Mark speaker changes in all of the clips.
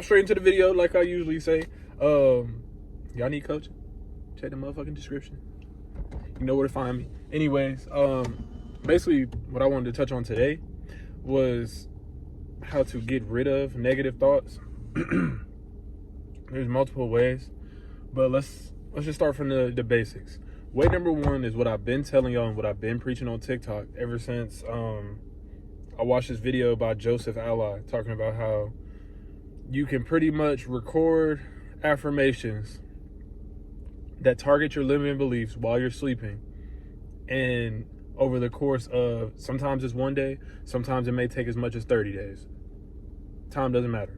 Speaker 1: straight into the video like I usually say. Y'all need coaching? Check the motherfucking description. You know where to find me. Anyways, basically what I wanted to touch on today was how to get rid of negative thoughts. There's multiple ways, but let's just start from the basics. Way number one is what I've been telling y'all and what I've been preaching on TikTok ever since I watched this video by Joseph Ally talking about how you can pretty much record affirmations that target your limiting beliefs while you're sleeping, and over the course of, sometimes it's one day, sometimes it may take as much as 30 days. Time doesn't matter.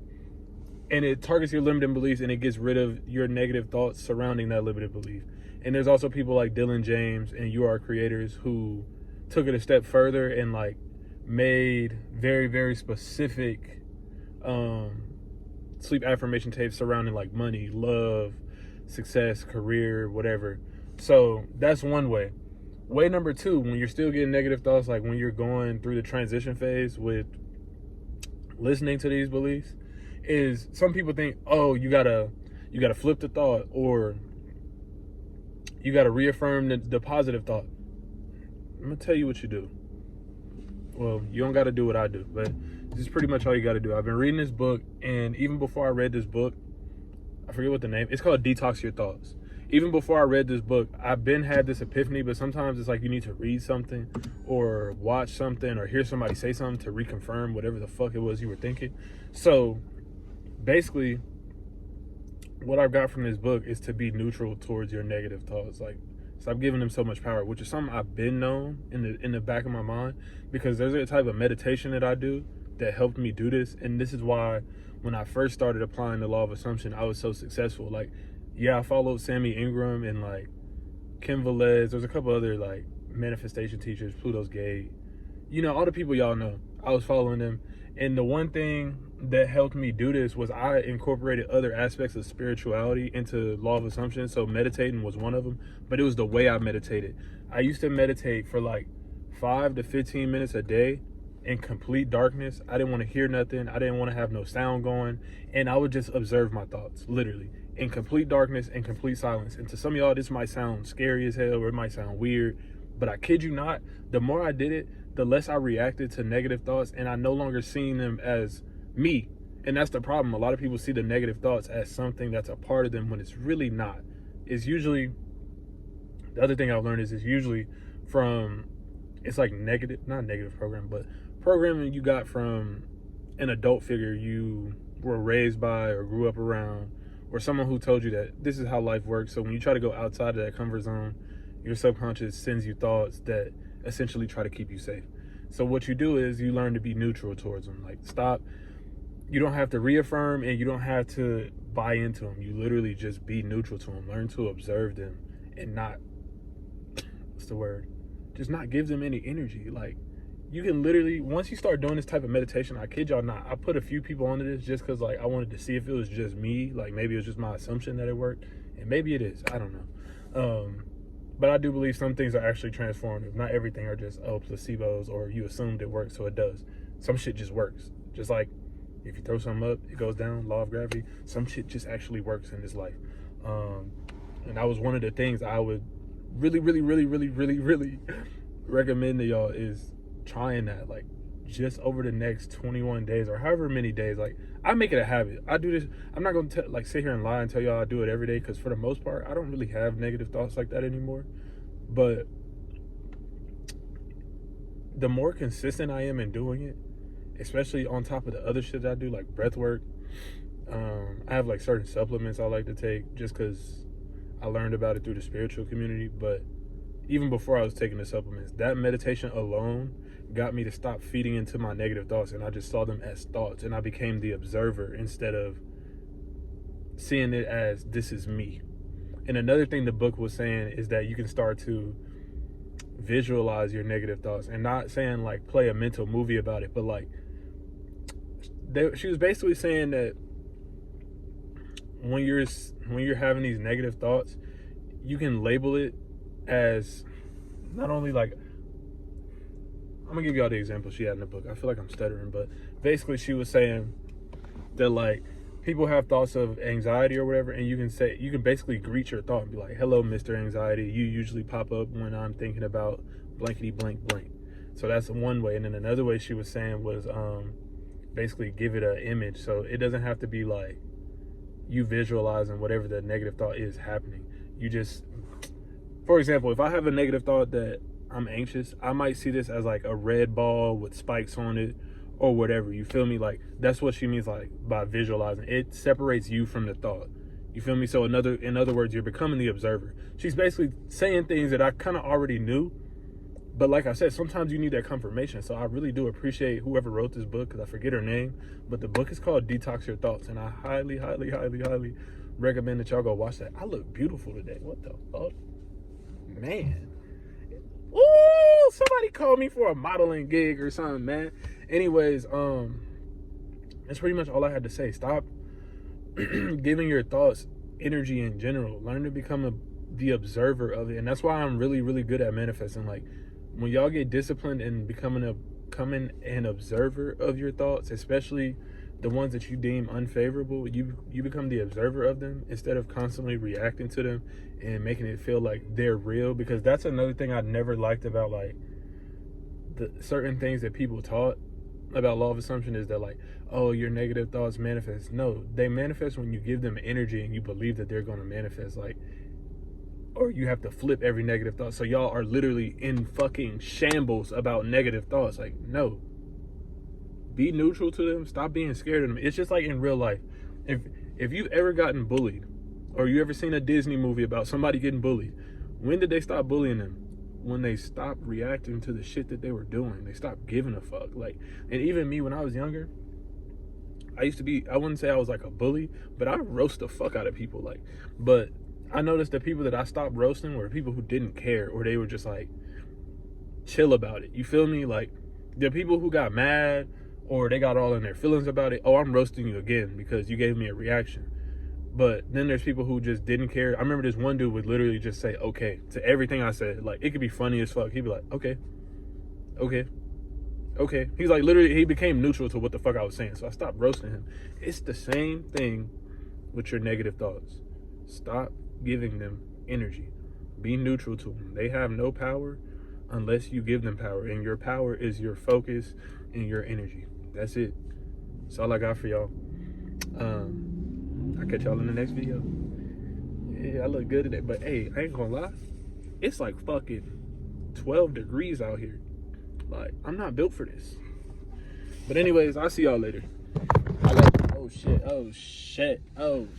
Speaker 1: And it targets your limiting beliefs and it gets rid of your negative thoughts surrounding that limited belief. And there's also people like Dylan James and You Are Creators who took it a step further and like made very, very specific sleep affirmation tapes surrounding like money, love, success, career, whatever. So that's one way. Way number two, when you're still getting negative thoughts, like when you're going through the transition phase with listening to these beliefs, is some people think, oh, you gotta flip the thought, or you gotta reaffirm the positive thought. I'm gonna tell you what you do. Well, you don't gotta do what I do, but this is pretty much all you gotta do. I've been reading this book, and even before I read this book, I forget what the name, it's called Detox Your Thoughts. Even before I read this book, I've had this epiphany, but sometimes it's like you need to read something or watch something or hear somebody say something to reconfirm whatever the fuck it was you were thinking. So basically, what I've got from this book is to be neutral towards your negative thoughts. Like, stop giving them so much power, which is something I've been known in the back of my mind, because there's a type of meditation that I do that helped me do this. And this is why when I first started applying the law of assumption, I was so successful. Like, yeah, I followed Sammy Ingram and like Kim Velez. There's a couple other like manifestation teachers, Pluto's Gate. You know, all the people y'all know. I was following them. And the one thing that helped me do this was I incorporated other aspects of spirituality into law of assumption. So meditating was one of them, but it was the way I meditated. I used to meditate for like 5 to 15 minutes a day in complete darkness. I didn't want to hear nothing. I didn't want to have no sound going. And I would just observe my thoughts, literally, in complete darkness and complete silence. And to some of y'all, this might sound scary as hell, or it might sound weird, but I kid you not, the more I did it, the less I reacted to negative thoughts, and I no longer seen them as me. And that's the problem. A lot of people see the negative thoughts as something that's a part of them when it's really not. It's usually, the other thing I've learned is it's usually from, it's like negative, not negative program, but programming you got from an adult figure you were raised by or grew up around, or someone who told you that this is how life works. So when you try to go outside of that comfort zone, your subconscious sends you thoughts that essentially try to keep you safe. So what you do is you learn to be neutral towards them. Like, stop. You don't have to reaffirm and you don't have to buy into them. You literally just be neutral to them. Learn to observe them and not, what's the word? Just not give them any energy. Like, you can literally, once you start doing this type of meditation, I kid y'all not, I put a few people onto this just because like I wanted to see if it was just me. Like, maybe it was just my assumption that it worked, and maybe it is. I don't know. But I do believe some things are actually transformative. Not everything are just, oh, placebos, or you assumed it works, so it does. Some shit just works. Just like if you throw something up, it goes down, law of gravity. Some shit just actually works in this life. And that was one of the things I would really, really, really, really, really, really recommend to y'all, is trying that. Like, just over the next 21 days or however many days. Like, I make it a habit. I do this. I'm not going to like sit here and lie and tell y'all I do it every day, because for the most part, I don't really have negative thoughts like that anymore. But the more consistent I am in doing it, especially on top of the other shit that I do, like breath work, I have like certain supplements I like to take just because I learned about it through the spiritual community. But even before I was taking the supplements, that meditation alone got me to stop feeding into my negative thoughts, and I just saw them as thoughts, and I became the observer instead of seeing it as this is me. And another thing the book was saying is that you can start to visualize your negative thoughts, and not saying like play a mental movie about it, but like she was basically saying that when you're having these negative thoughts, you can label it as not only like, I'm gonna give y'all the example she had in the book. I feel like I'm stuttering, but basically she was saying that like people have thoughts of anxiety or whatever, and you can basically greet your thought and be like, hello, Mr. Anxiety, you usually pop up when I'm thinking about blankety blank blank. So that's one way. And then another way she was saying was basically give it an image, so it doesn't have to be like you visualizing whatever the negative thought is happening. You just, for example, if I have a negative thought that I'm anxious, I might see this as like a red ball with spikes on it or whatever. You feel me? Like that's what she means, like by visualizing. It separates you from the thought. You feel me? So in other words, you're becoming the observer. She's basically saying things that I kind of already knew, but like I said, sometimes you need that confirmation. So I really do appreciate whoever wrote this book, because I forget her name, but the book is called Detox Your Thoughts, and I highly, highly, highly, highly recommend that y'all go watch that. I look beautiful today. What the fuck? Man. Ooh, somebody called me for a modeling gig or something, man. Anyways, that's pretty much all I had to say. Stop giving your thoughts energy in general. Learn to become the observer of it. And that's why I'm really, really good at manifesting. Like, when y'all get disciplined in becoming an observer of your thoughts, especially the ones that you deem unfavorable, you become the observer of them instead of constantly reacting to them and making it feel like they're real. Because that's another thing I never liked about like the certain things that people taught about law of assumption, is that like, oh, your negative thoughts manifest. No, they manifest when you give them energy and you believe that they're going to manifest. Like, or you have to flip every negative thought. So y'all are literally in fucking shambles about negative thoughts. Like, no, be neutral to them. Stop being scared of them. It's just like in real life. If you've ever gotten bullied, or you ever seen a Disney movie about somebody getting bullied, when did they stop bullying them? When they stopped reacting to the shit that they were doing. They stopped giving a fuck. Like, and even me when I was younger, I wouldn't say I was like a bully, but I roast the fuck out of people. Like, but I noticed the people that I stopped roasting were people who didn't care, or they were just like chill about it. You feel me? Like, the people who got mad or they got all in their feelings about it, oh, I'm roasting you again because you gave me a reaction. But then there's people who just didn't care. I remember this one dude would literally just say okay to everything I said. Like, it could be funny as fuck. He'd be like, okay. He's like, literally, he became neutral to what the fuck I was saying. So I stopped roasting him. It's the same thing with your negative thoughts. Stop giving them energy. Be neutral to them. They have no power unless you give them power. And your power is your focus and your energy. That's it. That's all I got for y'all. I'll catch y'all in the next video. Yeah, I look good today. But hey, I ain't gonna lie. It's like fucking 12 degrees out here. Like, I'm not built for this. But anyways, I'll see y'all later. Oh shit. I'm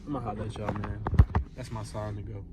Speaker 1: gonna holler at y'all, man. That's my sign to go.